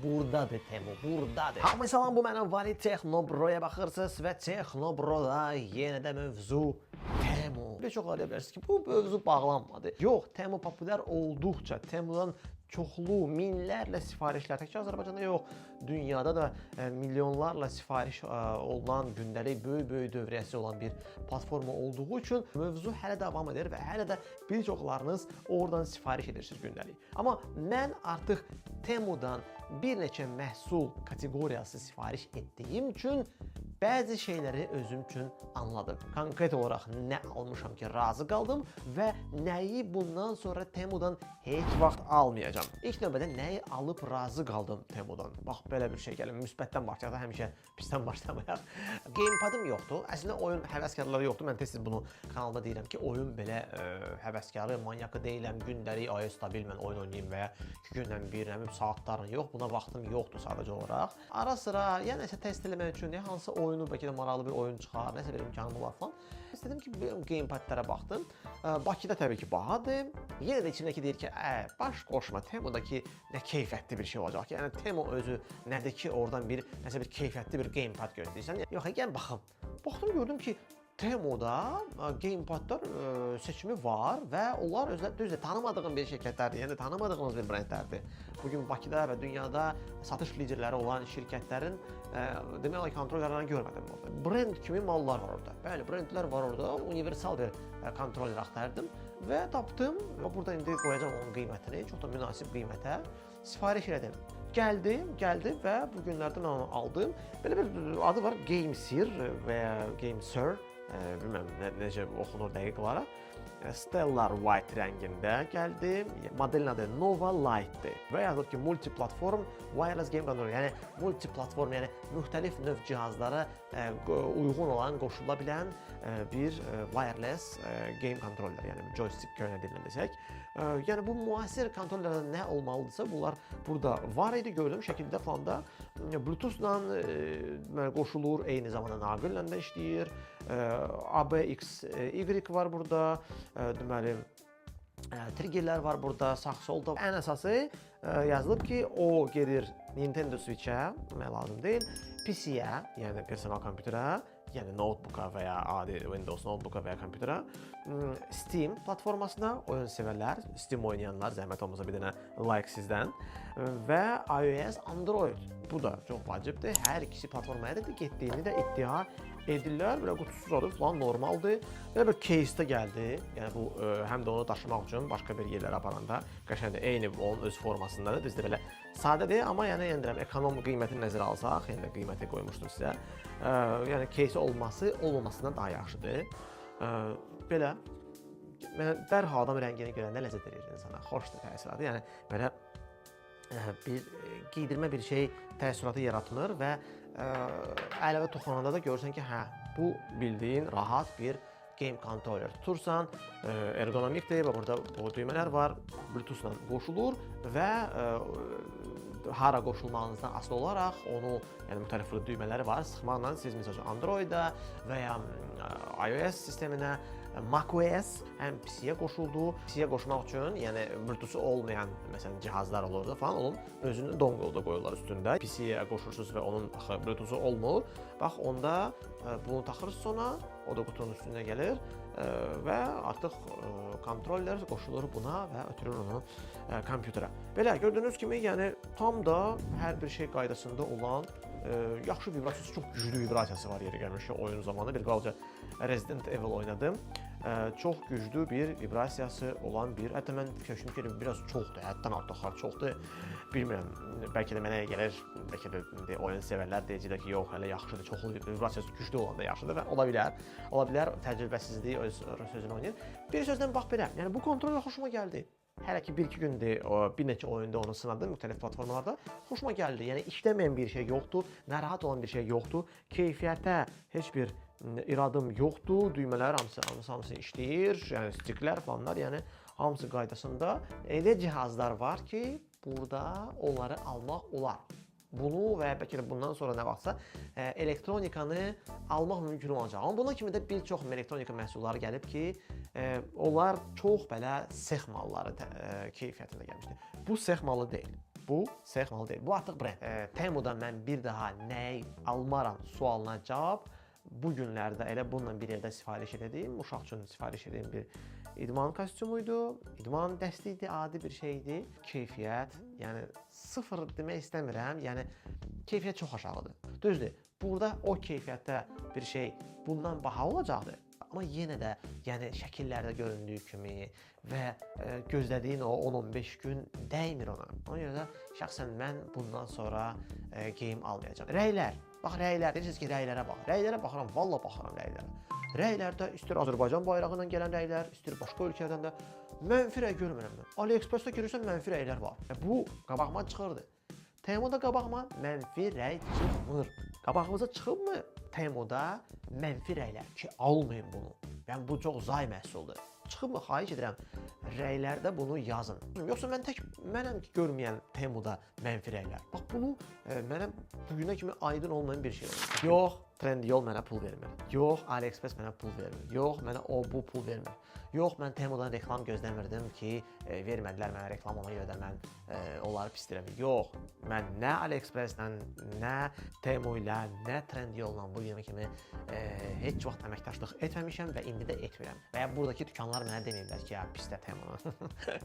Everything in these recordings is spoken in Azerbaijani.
Buradadır Temu, buradadır. Hamı salam, bu mənim Vali Texnobro'ya baxırsınız və Texnobro'da yenə də mövzu Temu. Bir çox deyə bilərsiniz ki, bu mövzu bağlanmadı. Yox, Temu populyar olduqca Temudan çoxlu, minlərlə sifarişlər, təkcə Azərbaycanda yox, dünyada da milyonlarla sifariş olunan, gündəlik böyük dövriyyəsi olan bir platforma olduğu üçün mövzu hələ davam edir və hələ də bir çoxlarınız oradan sifariş edirsiniz gündəlik. Amma mən artıq Temudan bir neçə məhsul kateqoriyası sifariş etdiyim üçün bəzi şeyləri özüm üçün anladım. Konkret olaraq nə almışam ki, razı qaldım və nəyi bundan sonra Temudan heç vaxt almayacağam. İlk növbədə nəyi alıb razı qaldım Temudan. Bax, belə bir şey gəlir. Müsbətdən başlayaq da həmişə pisdən başlamayaq. Gamepadım yoxdur. Əslində oyun həvəskarları yoxdur. Mən tez bunu kanalda deyirəm ki, oyun belə həvəskarı, manyakı deyiləm. Gündəlik stabil mən oyun oynayayım və ya 2 gündən bir saatlarla yox. Buna vaxtım yoxdur sadəcə olaraq. Ara sıra, yəni nəsə test eləmək üçün hansı oyunu, bəlkə də maraqlı bir oyun çıxar, nəsə bir imkanım olar falan. İstədim ki, gamepadlara baxdım. Bakıda təbii ki, bahadır. Yenə də içimdəki deyir ki, baş qoşma, Temudakı nə keyfiyyətli bir şey olacaq ki, yəni Temu özü nədir ki, oradan nəsə bir keyfiyyətli bir gamepad gözləyirsən. Yox, gəlin baxım. Baxdım, gördüm ki, Temuda gamepadlar seçimi var və onlar özləri tanımadığım bir şirkətlərdir, yəni tanımadığımız bir brendlərdir. Bugün Bakıda və dünyada satış liderləri olan şirkətlərin demək olar kontrollərini görmədim orada. Brend kimi mallar var orada. Bəli, brendlər var orada. Universal bir kontroller axtardım və tapdım. Burada indi qoyacağam onun qiymətini, çox da münasib qiymətə sifariş elədim. Gəldi və bu günlərdə mən onu aldım. Belə bir adı var, GameSir və ya GameSir. Bilməm necə oxunur dəqiq olaraq. Stellar White rəngində gəldi. Modelin adı Nova Lite-dir. Və yazılır ki, multiplatform wireless game controller, yəni multiplatform, yəni müxtəlif növ cihazlara uyğun olan, qoşula bilən bir wireless game controller, yəni joystick köhnə dillə desək. Yəni bu müasir kontrollərdə nə olmalıdırsa, bunlar burada var idi, gördüm şəkildə falanda. Bluetooth-la qoşulur, eyni zamanda naqillə də işləyir. ABXY var burada, deməli, triggerlər var burada, sağ-solda. Ən əsası yazılıb ki, o gedir Nintendo Switch-ə, lazım deyil, PC-yə, yəni personal kompüterə, yəni notebook-a və ya adi Windows notebook-a və ya kompüterə, Steam platformasına, oyun sevərlər, Steam oynayanlar, zəhmət olmasa bir dənə like sizdən və iOS, Android. Bu da çox vacibdir. Hər ikisi platformaya da getdiyini də iddia edirlər. Belə qutusuz adı falan normaldır. Belə bir case-də gəldi. Yəni bu həm də onu daşımaq üçün başqa bir yerlərə aparanda qəşəngdir. Eyni onun öz formasındadır. Düzdür, belə sadədir, amma yəni deyirəm, ekonom qiymətini nəzərə alsaq, yəni qiymətə qoymuşdum sizə. Yəni case olması olmamasından daha yaxşıdır. Belə mən dərhal adam rəngini görəndə ləzzət edir insana. Xoşdur təəssüratı. Yəni belə bir giydirmə bir şey təəssüratı yaratılır və əlavə toxunanda da görürsən ki, hə, bu bildiyin rahat bir game controller tutursan, ergonomikdir və burada bu düymələr var, Bluetooth-la qoşulur və hara qoşulmağınızdan asılı olaraq onu, yəni müxtəlif düymələri var, sıxmaqla siz məsələn Android-da və ya iOS sisteminə, macOS həm PC-yə qoşuldu. PC-yə qoşmaq üçün, yəni Bluetooth-u olmayan məsələn cihazlar olurdu falan, onun özünü dongle-da qoyurlar üstündə. PC-yə qoşursunuz və onun Bluetooth-u olmur. Bax, onda bunu taxırsınız ona, o da qutunun üstünə gəlir və artıq kontroller qoşulur buna və ötürür onu kompüterə. Belə, gördüyünüz kimi, yəni tam da hər bir şey qaydasında olan yaxşı vibrasiyası, çox güclü vibrasiyası var yeri gəlmişkən oyun zamanı. Bir qalca Resident Evil oynadım. Çox güclü bir vibrasiyası olan bir, hətta mən fikirləşdim ki, biraz çoxdur, həddən artıq çoxdur. Bilmirəm, bəlkə də mənə gəlir, bəlkə də oyun sevərlər deyəcəklər ki, yox, hələ yaxşıdır, çoxlu vibrasiyası güclü olanda yaxşıdır və ola bilər, təcrübəsizliyi öz sözünü oynayır. Bir sözdən bax belə, yəni bu kontroller xoşuma gəldi. Hələ ki 1-2 gündür, bir neçə oyunda onu sınadım müxtəlif platformalarda. Xoşuma gəldi. Yəni işləməyən bir şey yoxdur, narahat olan bir şey yoxdur. Keyfiyyətə heç bir iradım yoxdur. Düymələr hamısı işləyir. Yəni stiklər falanlar, yəni hamısı qaydasında. Elə cihazlar var ki, burada onları almaq olar. Bunu və bəlkə də bundan sonra nə vaxtsa elektronikanı almaq mümkün olacaq. Amma buna kimi də bir çox elektronika məhsulları gəlib ki, onlar çox belə sex malları keyfiyyətində gəlmişdir. Bu sex malı deyil. Bu sexmalı deyil. Bu artıq brend. Temuda mən bir daha nəyi almaram sualına cavab bu günlərdə elə bununla bir yerdə sifariş edəcəyim. Uşaq üçün sifariş edəcəyim bir idman kostyumuydu. İdman dəsti idi, adi bir şeydi. Keyfiyyət, yəni sıfır demək istəmirəm. Yəni keyfiyyət çox aşağıdır. Düzdür, burada o keyfiyyətdə bir şey bundan baha olacaqdır. Amma yenə də, yəni şəkillərdə göründüyü kimi və gözlədiyin o 10-15 gün dəymir ona. Ona görə də şəxsən mən bundan sonra geyim almayacağam. Rəylər, bax rəylər, deyirsiniz ki, rəylərə bax. Rəylərə baxıram, valla baxıram rəylərə. Rəylərdə istir Azərbaycan bayrağı ilə gələn rəylər, istir başqa ölkələrdən də mənfi rəy görmürəm mən. AliExpress-də görürsən mənfi rəylər var. Bu qabağıma çıxırdı. Temuda qabağıma mənfi rəy çıxmır. Qabağımıza çıxıbmı? Temuda mənfi rəylər ki, almayın bunu. Yəni bu çox zay məhsuldur. Çıxıbmı? Xahiş edirəm, rəylərdə bunu yazın. Yoxsa mən tək mənəm ki, görməyən Temuda mənfi rəylər. Bax bunu mənə bugünə kimi aydın olmayan bir şey olur. Yox, Trendyol mənə pul vermir. Yox, AliExpress mənə pul vermir. Yox, mənə o bu pul vermir. Yox, mən Temudan reklam gözləmirdim ki, vermədilər mənə reklam, ona görə də mən onları pisdirəm. Yox, mən nə AliExpress-lə, nə Temu ilə, nə Trendyol-la bu günə kimi heç vaxt əməkdaşlıq etməmişəm və indi də etmirəm. Və ya buradakı dükanlar mənə deməyiblər ki, ya pisdə Temu.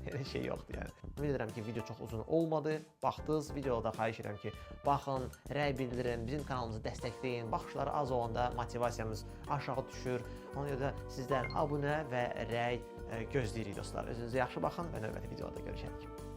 Elə şey yoxdur yəni. Ümid edirəm ki, video çox uzun olmadı. Baxdınız, videoda xahiş edirəm ki, baxın, rəy bildirin, bizim kanalımızı dəstəkləyin. Baxışları az olanda motivasiyamız aşağı düşür. Ona görə də sizdən abunə və rəy gözləyirik dostlar. Özünüzə yaxşı baxın və növbəti videoda görüşərik.